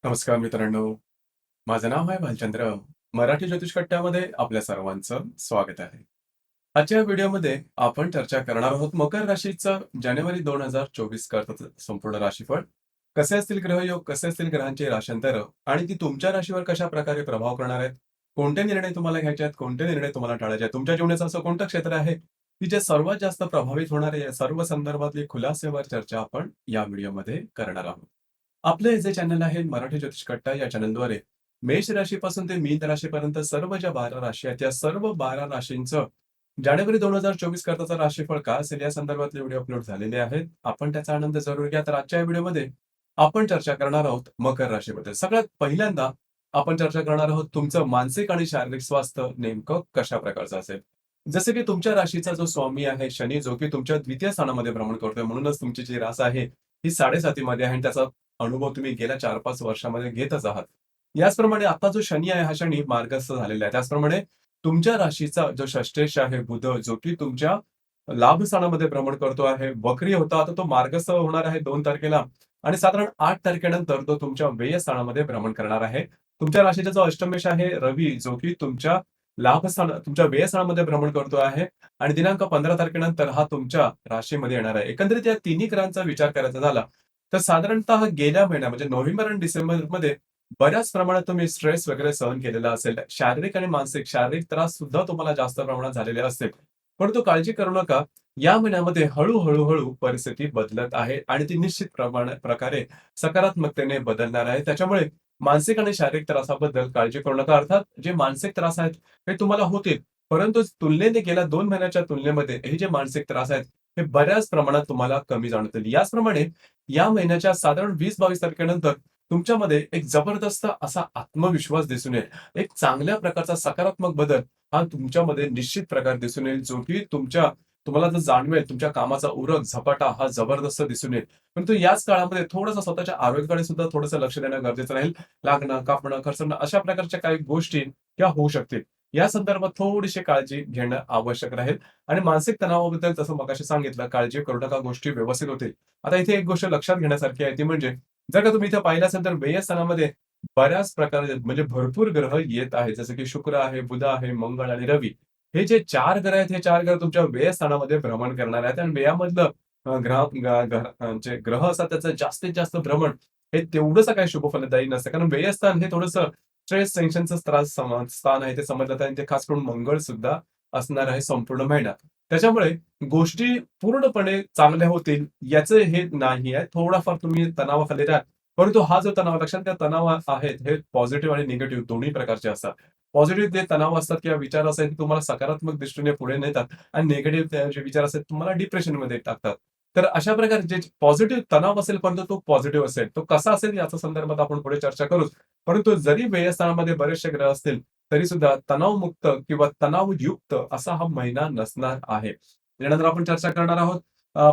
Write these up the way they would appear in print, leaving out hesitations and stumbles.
नमस्कार मित्रांनो. माझं नाव आहे भालचंद्र. मराठी ज्योतिष कट्ट्यामध्ये आपल्या सर्वांचं स्वागत आहे. आजच्या व्हिडिओमध्ये आपण चर्चा करणार आहोत मकर राशीचं जानेवारी 2024 करता संपूर्ण राशीफळ. कसे असतील ग्रहयोग, कसे असतील ग्रहांची राश्यांतर आणि ती तुमच्या राशीवर कशा प्रकारे प्रभाव करणार आहेत. कोणते निर्णय तुम्हाला घ्यायचे आहेत, कोणते निर्णय तुम्हाला टाळायचे आहेत. तुमच्या जीवनाचं असं कोणतं क्षेत्र आहे, की जे सर्वात जास्त प्रभावित होणार आहे. या सर्व संदर्भातली खुलासेवर चर्चा आपण या व्हिडिओमध्ये करणार आहोत. आपलं हे जे चॅनल आहे मराठी ज्योतिष कट्टा या चॅनलद्वारे मेष राशीपासून ते मीन राशीपर्यंत सर्व ज्या 12 राशी आहेत, या सर्व 12 राशींचं जानेवारी 2024 करताचा राशीफळ काय असेल या संदर्भातले व्हिडिओ अपलोड झालेले आहेत. आपण त्याचा आनंद जरूर घ्या. तर आजच्या या व्हिडिओमध्ये आपण चर्चा करणार आहोत मकर राशीबद्दल. सगळ्यात पहिल्यांदा आपण चर्चा करणार आहोत तुमचं मानसिक आणि शारीरिक स्वास्थ्य नेमकं कशा प्रकारचं असेल. जसे की तुमच्या राशीचा जो स्वामी आहे शनी, जो की तुमच्या द्वितीय स्थानामध्ये भ्रमण करतोय, म्हणूनच तुमची जी रास आहे ही 7.5 आहे आणि त्याचा अनुभव तुम्ही गेल्या 4-5 वर्षामध्ये घेतच आहात. याचप्रमाणे आता जो शनी आहे, हा शनी मार्गस्थ झालेला आहे. त्याचप्रमाणे तुमच्या राशीचा जो षष्टेश आहे बुध, जो की तुमच्या लाभ स्थानामध्ये भ्रमण करतो आहे. वक्री होता, आता तो मार्गस्थ होणार आहे 2 तारखेला आणि साधारण 8 तारखेनंतर तो तुमच्या व्यय स्थानामध्ये भ्रमण करणार आहे. तुमच्या राशीचा जो अष्टमेश आहे रवी, जो की तुमच्या तुमच्या व्यय स्थानामध्ये भ्रमण करतो आहे आणि दिनांक 15 तारखेनंतर हा तुमच्या राशीमध्ये येणार आहे. एकंदरीत या तिन्ही ग्रहांचा विचार करायचा झाला, तर साधारणतः गेल्या महिन्यात म्हणजे नोव्हेंबर आणि डिसेंबरमध्ये बऱ्याच प्रमाणात तुम्ही स्ट्रेस वगैरे सहन केलेला असेल. शारीरिक आणि मानसिक शारीरिक त्रास सुद्धा तुम्हाला जास्त प्रमाणात झालेले असतील. परंतु काळजी करू नका. या महिन्यामध्ये हळू परिस्थिती बदलत आहे आणि ती निश्चित प्रकारे सकारात्मकतेने बदलणार आहे. त्याच्यामुळे मानसिक आणि शारीरिक त्रासाबद्दल काळजी करू नका. अर्थात जे मानसिक त्रास आहेत हे तुम्हाला होतील. परंतु तुलनेने गेल्या 2 महिन्याच्या तुलनेमध्ये हे जे मानसिक त्रास आहेत, हे बऱ्याच प्रमाणात तुम्हाला कमी जाणवतील. याचप्रमाणे या महिन्याच्या साधारण 20-22 तारखेनंतर तुमच्यामध्ये एक जबरदस्त असा आत्मविश्वास दिसून येईल. एक चांगल्या प्रकारचा सकारात्मक बदल हा तुमच्यामध्ये निश्चित प्रकारे दिसून येईल, जो की तुम्हाला जर जाणवेल तुमच्या कामाचा उरक, झपाटा हा जबरदस्त दिसून येईल. परंतु याच काळामध्ये थोडंसं स्वतःच्या आरोग्याकडे सुद्धा थोडंसं लक्ष देणं गरजेचं राहील. लागणं, कापणं, खरचणं अशा प्रकारच्या काही गोष्टी या होऊ शकतील. या संदर्भात थोडीशी काळजी घेणं आवश्यक राहील आणि मानसिक तणावाबद्दल जसं मगाशी सांगितलं, काळजी करू नका, गोष्टी व्यवस्थित होतील. आता इथे एक गोष्ट लक्षात घेण्यासारखी आहे ती म्हणजे जर का तुम्ही इथे पाहिलं असेल तर व्यय स्थानामध्ये बऱ्याच प्रकारे म्हणजे भरपूर ग्रह येत आहेत. जसं की शुक्र आहे, बुध आहे, मंगळ आणि रवी. हे जे 4 ग्रह आहेत, हे 4 ग्रह तुमच्या व्यय स्थानामध्ये भ्रमण करणार आहेत आणि व्ययामधलं जे ग्रह असतात त्याचं जास्तीत जास्त भ्रमण हे तेवढंसं काही शुभफलदायी नसतं. कारण व्ययस्थान हे थोडंसं स्ट्रेस, टेन्शनचं स्थान आहे ते समजलं जातं आणि ते खास करून मंगळ सुद्धा असणार आहे संपूर्ण महिन्यात. त्याच्यामुळे गोष्टी पूर्णपणे चांगल्या होतील याचं हे नाही आहे. थोडाफार तुम्ही तणावाखाली राहाल. परंतु हा जो तणाव लक्षात घ्या तणाव आहेत हे पॉझिटिव्ह आणि निगेटिव्ह दोन्ही प्रकारचे असतात. पॉझिटिव्ह जे तणाव असतात किंवा विचार असतात ते तुम्हाला सकारात्मक दृष्टीने पुढे नेतात आणि निगेटिव्ह जे विचार असतात तुम्हाला डिप्रेशनमध्ये टाकतात. तर अशा प्रकारे जे पॉझिटिव्ह तणाव असेल परंतु तो पॉझिटिव्ह असेल. तो कसा असेल याच्या संदर्भात आपण पुढे चर्चा करूच. परंतु जरी व्ययस्थानामध्ये बरेचसे ग्रह असतील तरी सुद्धा तणावमुक्त किंवा तणावयुक्त असा हा महिना नसणार आहे. त्यानंतर आपण चर्चा करणार आहोत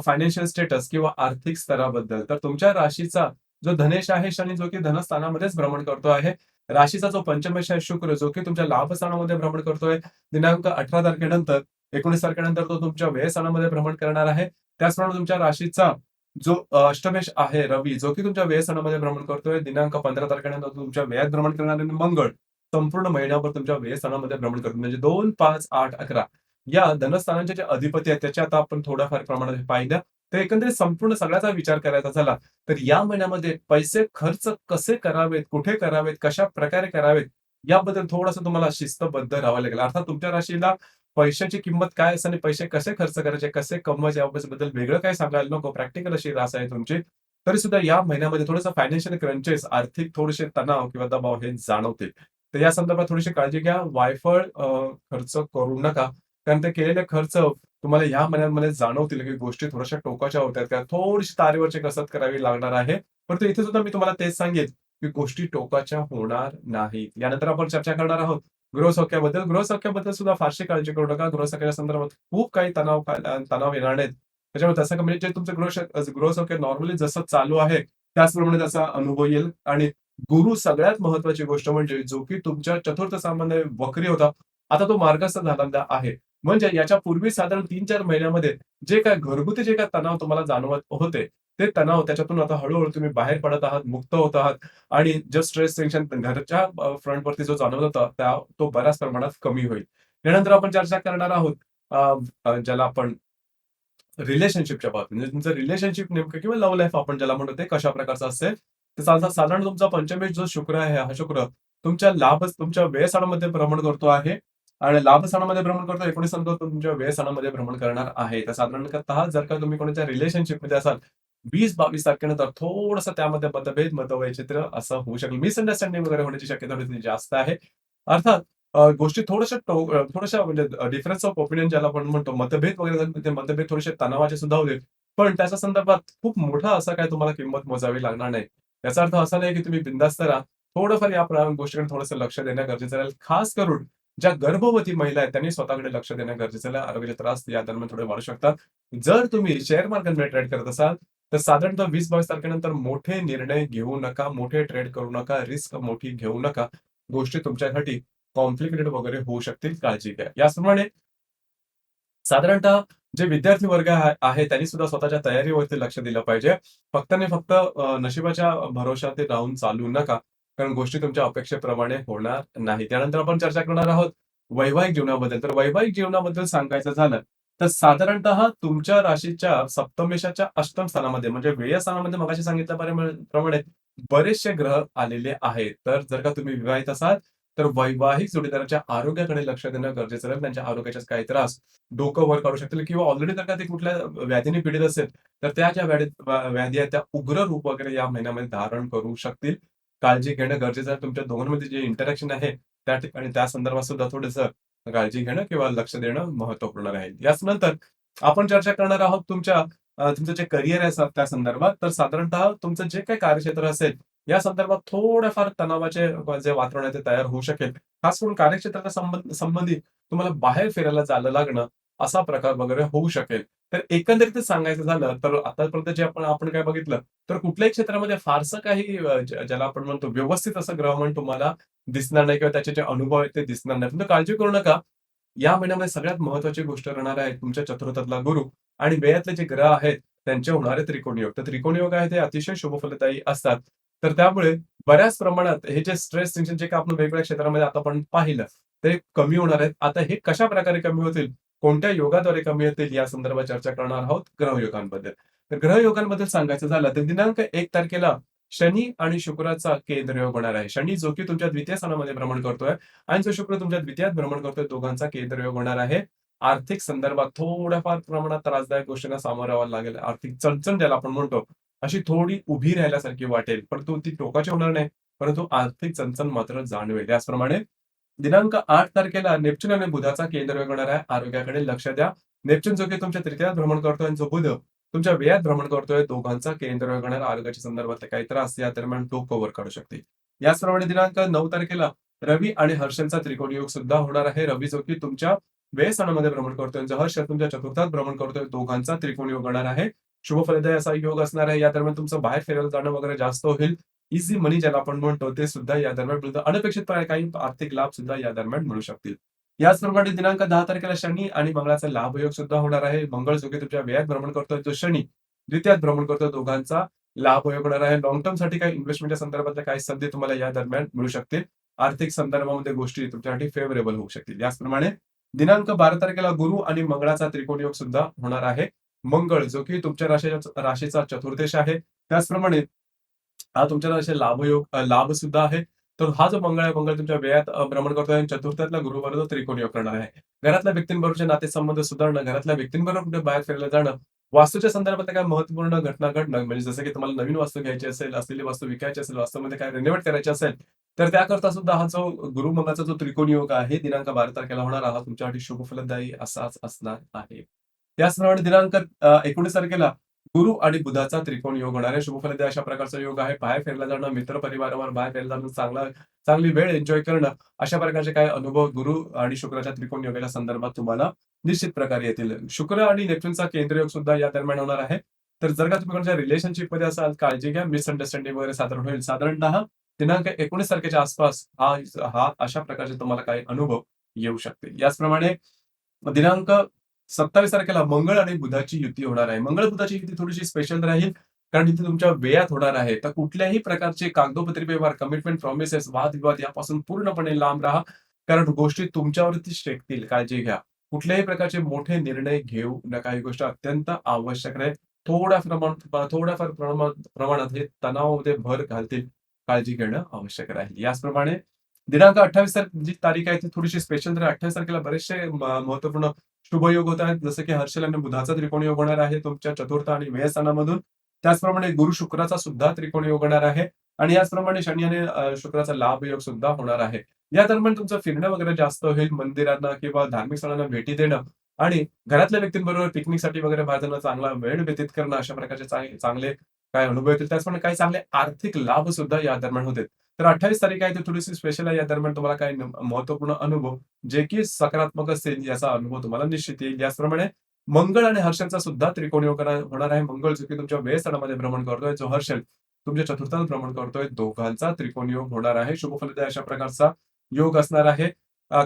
फायनान्शियल स्टेटस किंवा आर्थिक स्तराबद्दल. तर तुमच्या राशीचा जो धनेश आहे शनी, जो की धनस्थानामध्येच भ्रमण करतो आहे. राशीचा जो पंचमेश आहे शुक्र, जो की तुमच्या लाभ स्थानामध्ये भ्रमण करतोय. दिनांक 18 तारखेनंतर 19 तारखेनंतर तो तुमच्या व्यय स्थानामध्ये भ्रमण करणार आहे. त्याचप्रमाणे तुमच्या राशीचा जो अष्टमेश आहे रवी, जो की तुमच्या व्यय स्थानामध्ये भ्रमण करतोय. दिनांक 15 तारखेनंतर तो तुमच्या व्ययात भ्रमण करणार आहे. मंगळ संपूर्ण महिन्याभर तुमच्या व्यय स्थानामध्ये भ्रमण करतो. म्हणजे 2, 5, 8, 11 या धनस्थानांचे जे अधिपती आहेत त्याचे आता आपण थोड्याफार प्रमाणात पाहिलं. तर एकंदरीत संपूर्ण सगळ्याचा विचार करायचा झाला, तर या महिन्यामध्ये पैसे खर्च कसे करावेत, कुठे करावेत, कशाप्रकारे करावेत, याबद्दल थोडंसं तुम्हाला शिस्तबद्ध राहावं लागेल. अर्थात तुमच्या राशीला पैशाची किंमत काय असते आणि पैसे कसे खर्च करायचे, कसे कमवायचे याबद्दल वेगळं काही सांगायला नको. प्रॅक्टिकल अशी रास आहे तुमची. तरी सुद्धा या महिन्यामध्ये थोडंसं फायनान्शियल क्रंचेस, आर्थिक थोडेसे तणाव किंवा दबाव हे जाणवतील. तर या संदर्भात थोडीशी काळजी घ्या. वायफळ खर्च करू नका. कारण ते केलेले खर्च तुम्हाला ह्या महिन्यांमध्ये जाणवतील, की गोष्टी थोड्याशा टोकाच्या होत्यात का थोडीशी तारेवरची कसरत करावी लागणार आहे. परंतु इथे सुद्धा मी तुम्हाला तेच सांगेन, की गोष्टी टोकाच्या होणार नाहीत. यानंतर आपण चर्चा करणार आहोत गृहसौख्याबद्दल. गृहसौख्याबद्दल सुद्धा फारशी काळजी करू नका. गृहसौख्याच्या संदर्भात खूप काही तणाव येणार नाहीत. त्याच्यामुळे तसं म्हणजे जे तुमचं गृहसौख्य नॉर्मली जसं चालू आहे, त्याचप्रमाणे त्याचा अनुभव येईल आणि गुरु सगळ्यात महत्त्वाची गोष्ट म्हणजे जो की तुमच्या चतुर्थ स्थानामध्ये वक्री होता, आता तो मार्गस्थ झालेला आहे. म्हणजे याच्या पूर्वी साधारण 3-4 महिन्यामध्ये जे काही घरगुती जे काही तणाव तुम्हाला जाणवत होते, ते तणाव त्याच्यातून आता हळू तुम्ही बाहेर पडत आहात, मुक्त होत आहात आणि जो स्ट्रेस, टेन्शन घरच्या फ्रंटवरती जो जाणवत होता, तो बऱ्याच प्रमाणात कमी होईल. त्यानंतर आपण चर्चा करणार आहोत अ, अ, ज्याला आपण रिलेशनशिपच्या बाबतीत. म्हणजे तुमचं रिलेशनशिप नेमकं किंवा लव्ह लाईफ आपण ज्याला म्हणतो ते कशा प्रकारचं असेल. तर साधारण तुमचा पंचमेश जो शुक्र आहे, हा शुक्र तुमच्या व्ययस्थानामध्ये भ्रमण करतो आहे आणि लाभस्थानामध्ये भ्रमण करतो. 19 नंतर तुमच्या व्ययस्थानामध्ये भ्रमण करणार आहे. तर साधारणतः जर का तुम्ही कोणाच्या रिलेशनशिपमध्ये असाल, 20-22 तारखेनंतर थोडंसं त्यामध्ये मतभेद, मतवैचित्र्य असं होऊ शकेल. मिसअंडरस्टँडिंग वगैरे होण्याची शक्यता थोडी जास्त आहे. अर्थात गोष्टी थोड्याशा म्हणजे डिफरन्स ऑफ ओपिनियन ज्याला आपण म्हणतो, मतभेद वगैरे झाले, ते मतभेद थोडेसे तणावाचे सुद्धा होतील. पण त्याच्या संदर्भात खूप मोठा असा काही तुम्हाला किंमत मोजावी लागणार नाही. याचा अर्थ असा नाही की तुम्ही बिनधास्त राहा. थोडंफार या गोष्टीकडे थोडंसं लक्ष देणं गरजेचं राहील. खास करून ज्या गर्भवती महिला आहेत, त्यांनी स्वतःकडे लक्ष देणं गरजेचं आहे. आरोग्याचे त्रास या दरम्यान थोडे वाढू शकतात. जर तुम्ही शेअर मार्केटमध्ये ट्रेड करत असाल, तर साधारणतः 20-22 तारखेनंतर मोठे निर्णय घेऊ नका, मोठे ट्रेड करू नका, रिस्क मोठी घेऊ नका. गोष्टी तुमच्यासाठी कॉम्प्लिकेटेड वगैरे होऊ शकतील, काळजी घ्या. याचप्रमाणे साधारणतः जे विद्यार्थी वर्ग आहे त्यांनी सुद्धा स्वतःच्या तयारीवरती लक्ष दिलं पाहिजे. फक्त आणि फक्त नशिबाच्या भरवशावरती राहून चालू नका. कारण गोष्टी तुमच्या अपेक्षेप्रमाणे होणार नाही. त्यानंतर आपण चर्चा करणार आहोत वैवाहिक जीवनाबद्दल. तर वैवाहिक जीवनाबद्दल सांगायचं झालं, तर साधारणतः तुमच्या राशीच्या सप्तमेशाच्या अष्टम स्थानामध्ये म्हणजे व्यय स्थानामध्ये मगाशी सांगितल्याप्रमाणे बरेचसे ग्रह आलेले आहेत. तर जर का तुम्ही विवाहित असाल, तर वैवाहिक जोडीदाराच्या आरोग्याकडे लक्ष देणं गरजेचं राहील. त्यांच्या आरोग्याचे काही त्रास, डोकं वर काढू शकतील किंवा ऑलरेडी जर का ते कुठल्या व्याधीने पीडित असेल, तर त्या ज्या व्याधी आहेत त्या उग्र रूप वगैरे या महिन्यामध्ये धारण करू शकतील. काळजी घेणं गरजेचं आहे. तुमच्या दोघांमध्ये जे इंटरॅक्शन आहे, त्या ठिकाणी त्या संदर्भात सुद्धा थोडंसं काळजी घेणं किंवा लक्ष देणं महत्त्वपूर्ण राहील. याच नंतर आपण चर्चा करणार आहोत तुमचं जे करिअर आहे त्या संदर्भात. तर साधारणतः तुमचं जे काही कार्यक्षेत्र असेल, या संदर्भात थोड्याफार तणावाचे जे वातावरण आहे ते तयार होऊ शकेल. खास करून कार्यक्षेत्राच्या संबंधित तुम्हाला बाहेर फिरायला जायला लागणं, असा प्रकार वगैरे होऊ शकेल. तर एकंदरीतच सांगायचं झालं, तर आतापर्यंत जे आपण काय बघितलं, तर कुठल्याही क्षेत्रामध्ये फारसं काही ज्याला आपण म्हणतो व्यवस्थित असं ग्रहमान तुम्हाला दिसणार नाही किंवा त्याचे जे अनुभव आहेत ते दिसणार नाही. पण काळजी करू नका. या महिन्यामध्ये सगळ्यात महत्त्वाची गोष्ट राहणार आहे तुमच्या चतुर्थातला गुरु आणि व्ययातले जे ग्रह आहेत, त्यांचे होणारे त्रिकोणी योग. तर त्रिकोणी योग आहे ते अतिशय शुभफलदायी असतात. तर त्यामुळे बऱ्याच प्रमाणात हे जे स्ट्रेस, टेन्शन जे काही आपण वेगवेगळ्या क्षेत्रामध्ये आता आपण पाहिलं, ते कमी होणार आहेत. आता हे कशाप्रकारे कमी होतील, कोणत्या योगाद्वारे कमी होतील, या संदर्भात चर्चा करणार आहोत ग्रहयोगांबद्दल. तर ग्रहयोगांबद्दल सांगायचं झालं तर दिनांक 1 तारखेला शनी आणि शुक्राचा केंद्रयोग होणार आहे. शनी जो की तुमच्या द्वितीय स्थानामध्ये भ्रमण करतोय आणि जो शुक्र तुमच्या द्वितीयात भ्रमण करतोय, दोघांचा केंद्रयोग होणार आहे. आर्थिक संदर्भात थोड्याफार प्रमाणात त्रासदायक गोष्टींना सामोरं जावं लागेल. आर्थिक चणचण ज्याला आपण म्हणतो, अशी थोडी उभी राहिल्यासारखी वाटेल. परंतु ती टोकाची होणार नाही. परंतु आर्थिक चणचण मात्र जाणवेल. त्याचप्रमाणे दिनांक 8 तारखेला नेप्च्यून आणि बुधाचा केंद्रयोग होणार आहे. आरोग्याकडे लक्ष द्या. नेप्च्यून जो की तुमच्या तृतीयात भ्रमण करतोय आणि जो बुध तुमच्या व्ययात भ्रमण करतोय, दोघांचा केंद्रयोग होणार. आरोग्याच्या संदर्भातले काही त्रास या दरम्यान तो कव्हर काढू शकते. याचप्रमाणे दिनांक 9 तारखेला रवी आणि हर्षलचा त्रिकोणी योग सुद्धा होणार आहे. रवी जो की तुमच्या व्यय स्थानामध्ये भ्रमण करतोय, जो हर्ष तुमच्या चतुर्थात भ्रमण करतोय, दोघांचा त्रिकोणी योग होणार आहे. शुभफलदायी असा योग असणार आहे. या दरम्यान तुमचं बाहेर फिरायला जाणं वगैरे जास्त होईल. इझी मनी ज्याला आपण म्हणतो, ते सुद्धा या दरम्यान मिळतं. अनपेक्षितपणे काही आर्थिक लाभ सुद्धा या दरम्यान मिळू शकतील. याचप्रमाणे दिनांक 10 तारखेला शनी आणि मंगळाचा लाभयोग सुद्धा होणार आहे. मंगळ जो की तुमच्या व्ययात भ्रमण करतोय, तो शनी द्वितीयात भ्रमण करतोय, दोघांचा लाभयोग होणार आहे. लाँग टर्मसाठी काही इन्व्हेस्टमेंटच्या संदर्भातल्या काही संधी तुम्हाला या दरम्यान मिळू शकतील. आर्थिक संदर्भामध्ये गोष्टी तुमच्यासाठी फेव्हरेबल होऊ शकतील. याचप्रमाणे दिनांक 12 तारखेला गुरु आणि मंगळाचा त्रिकोण योग सुद्धा होणार आहे. मंगळ जो की तुमच्या राशीचा चतुर्थेश आहे. त्याचप्रमाणे हा तुमच्या राशीला लाभ सुद्धा आहे. तर हा जो मंगळ आहे, मंगळ तुमच्या व्ययात भ्रमण करतोय आणि चतुर्थातल्या गुरुबरोबर त्रिकोणी योग करणार आहे. घरातल्या व्यक्तींबरोबरचे नातेसंबंध सुधारणं, घरातल्या व्यक्तींबरोबर कुठे बाहेर फिरायला जाणं, वास्तूच्या संदर्भातल्या काही महत्त्वपूर्ण घटना घडणं, म्हणजे जसं की तुम्हाला नवीन वास्तू घ्यायची असेल, असलेली वास्तू विकायची असेल, वास्तूमध्ये काय रिनोव्हेट करायची असेल, तर त्याकरता सुद्धा हा जो गुरु मंगळाचा जो त्रिकोणी योग आहे, दिनांक 12 तारखेला होणारा, हा तुमच्यासाठी शुभफलदायी असाच असणार आहे. त्याचप्रमाणे दिनांक 19 तारखेला गुरु आणि बुधाचा त्रिकोण योग होणार आहे. शुभफलदायी अशा प्रकारचा योग आहे. बाहेर फिरायला जाणं, मित्रपरिवारावर बाहेर फिरायला जाणं, चांगली वेळ एन्जॉय करणं, अशा प्रकारचे काही अनुभव गुरु आणि शुक्राच्या त्रिकोण योगाच्या संदर्भात तुम्हाला निश्चित प्रकारे येतील. शुक्र आणि नेप्च्यूनचा केंद्रयोग सुद्धा या दरम्यान होणार आहे. तर जर का तुम्ही कोणाच्या रिलेशनशिपमध्ये असाल, काळजी घ्या. मिसअंडरस्टँडिंग वगैरे साधारण होईल. साधारणतः दिनांक 19 तारखेच्या आसपास हा हा अशा प्रकारचे तुम्हाला काही अनुभव येऊ शकतील. याचप्रमाणे दिनांक 27 तारखेला मंगळ आणि बुधाची युती होणार आहे. मंगळ-बुधाची युती थोडीशी स्पेशल राहील. कारण इथे तुमच्या व्ययात होणार आहे. तर कुठल्याही प्रकारचे कागदोपत्री व्यवहार, कमिटमेंट, प्रॉमिसेस, वादविवाद यापासून पूर्णपणे लांब राहा. कारण गोष्टी तुमच्यावरतीच टेकतील, काळजी घ्या. कुठल्याही प्रकारचे मोठे निर्णय घेऊ नका. ही गोष्ट अत्यंत आवश्यक आहे. थोड्याफार प्रमाणात हे तणावामध्ये भर घालतील. काळजी घेणं आवश्यक राहील. याचप्रमाणे दिनांक 28 जी तारीख आहे ती थोडीशी स्पेशल तर 28 तारखेला बरेचसे महत्त्वपूर्ण शुभयोग होत आहेत. जसं की हर्षल आणि बुधाचा त्रिकोणी योग होणार आहे तुमच्या चतुर्थ आणि व्यय स्थानामधून. त्याचप्रमाणे गुरु शुक्राचा सुद्धा त्रिकोणी योग होणार आहे आणि याचप्रमाणे शनी आणि शुक्राचा लाभ योग सुद्धा होणार आहे. या दरम्यान तुमचं फिरणं वगैरे जास्त होईल. मंदिरांना किंवा धार्मिक स्थळांना भेटी देणं आणि घरातल्या व्यक्तींबरोबर पिकनिकसाठी वगैरे बाहेर जाणं, चांगला वेळ व्यतीत करणं, अशा प्रकारचे चांगले काय अनुभव येतील. त्याचप्रमाणे काही चांगले आर्थिक लाभ सुद्धा या दरम्यान होतील. तर 28 तारीख आहे ती थोडीशी स्पेशल आहे. या दरम्यान तुम्हाला काही महत्त्वपूर्ण अनुभव जे की सकारात्मक असतील याचा अनुभव तुम्हाला निश्चित येईल. याचप्रमाणे मंगळ आणि हर्षलचा सुद्धा त्रिकोणी योग होणार आहे. मंगळ जो की तुमच्या व्यय स्थानामध्ये भ्रमण करतोय, जो हर्षल तुमच्या चतुर्थात भ्रमण करतोय. दोघांचा त्रिकोणी योग होणार आहे. शुभफलदायी अशा प्रकारचा योग असणार आहे.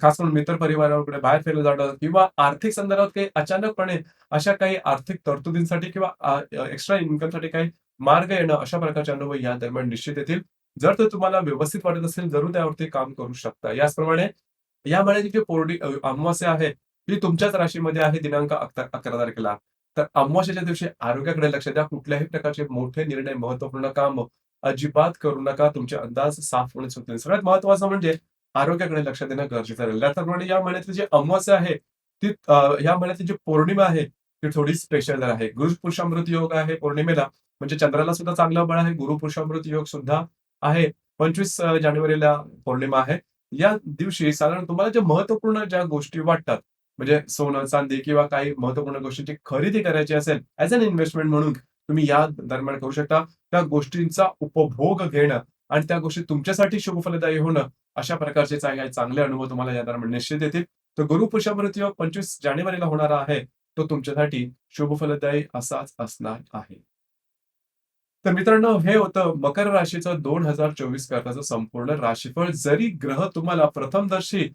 खास करून मित्र परिवाराकडे बाहेर फिरायला जाणं किंवा आर्थिक संदर्भात काही अचानकपणे अशा काही आर्थिक तरतुदींसाठी किंवा एक्स्ट्रा इन्कमसाठी काही मार्ग येणं, अशा प्रकारचे अनुभव या दरम्यान निश्चित येतील. जर ते तुम्हाला व्यवस्थित वाटत असेल, जरूर त्यावरती काम करू शकता. याचप्रमाणे या महिन्याची जी अमावास्या आहे, ती तुमच्याच राशीमध्ये आहे दिनांक 11 तारखेला. तर अमावास्येच्या दिवशी आरोग्याकडे लक्ष द्या. कुठल्याही प्रकारचे मोठे निर्णय, महत्त्वपूर्ण काम अजिबात करू नका. तुमचे अंदाज साफपणे सुटतील. सगळ्यात महत्त्वाचं म्हणजे आरोग्याकडे लक्ष देणं गरजेचं राहील. त्याचप्रमाणे या महिन्यातली जी अमावास्या आहे, ती या महिन्यातली जी पौर्णिमा आहे, ती थोडी स्पेशल आहे. गुरुपुरुषामृत योग आहे पौर्णिमेला. म्हणजे चंद्राला सुद्धा चांगलं बळ आहे. गुरुपुरुषामृत योग सुद्धा आहे. 25 जानेवारीला पौर्णिमा आहे. या दिवशी साधारण तुम्हाला महत्त्वपूर्ण गोष्टी वाटतात, म्हणजे सोनं, चांदी किंवा काही महत्त्वपूर्ण गोष्टींची खरेदी करायची असेल, ॲज अन इन्व्हेस्टमेंट म्हणून तुम्ही या दरम्यान करू शकता. त्या गोष्टींचा उपभोग घेणं आणि त्या गोष्टी तुमच्यासाठी शुभफलदायी होणं, अशा प्रकारचे काही चांगले अनुभव तुम्हाला या दरम्यान निश्चित येतील. तर गुरुपुरुषामृत योग 25 जानेवारीला होणारा आहे. तो तुमच्यासाठी शुभफलदायी असाच असणार आहे. तर मित्रांनो, हे होतं मकर राशीचं 2024 करताचं संपूर्ण राशीफळ. जरी ग्रह तुम्हाला प्रथमदर्शी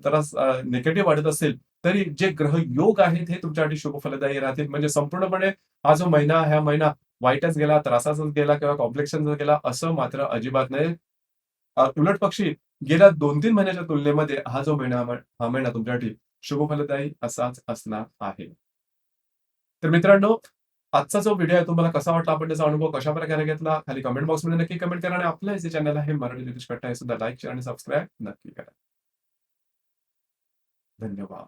जरा निगेटिव्ह वाटत असेल, तरी जे ग्रह योग आहेत हे तुमच्यासाठी शुभफलदायी राहतील. म्हणजे संपूर्णपणे हा महिना वाईटच गेला, त्रासाचाच गेला किंवा कॉम्प्लेक्शनचा गेला असं मात्र अजिबात नाही. उलट पक्षी गेल्या 2-3 महिन्याच्या तुलनेमध्ये हा महिना तुमच्यासाठी शुभफलदायी असाच असणार आहे. तर मित्रांनो, आजचा जो व्हिडिओ आहे तुम्हाला कसा वाटला? आपण त्याचा अनुभव कशाप्रकारे घेतला? खाली कमेंट बॉक्समध्ये नक्की कमेंट करा आणि आपलं जे चॅनल आहे मराठी ज्योतिष कट्टा हे सुद्धा लाईक, शेअर आणि सबस्क्राईब नक्की करा. धन्यवाद.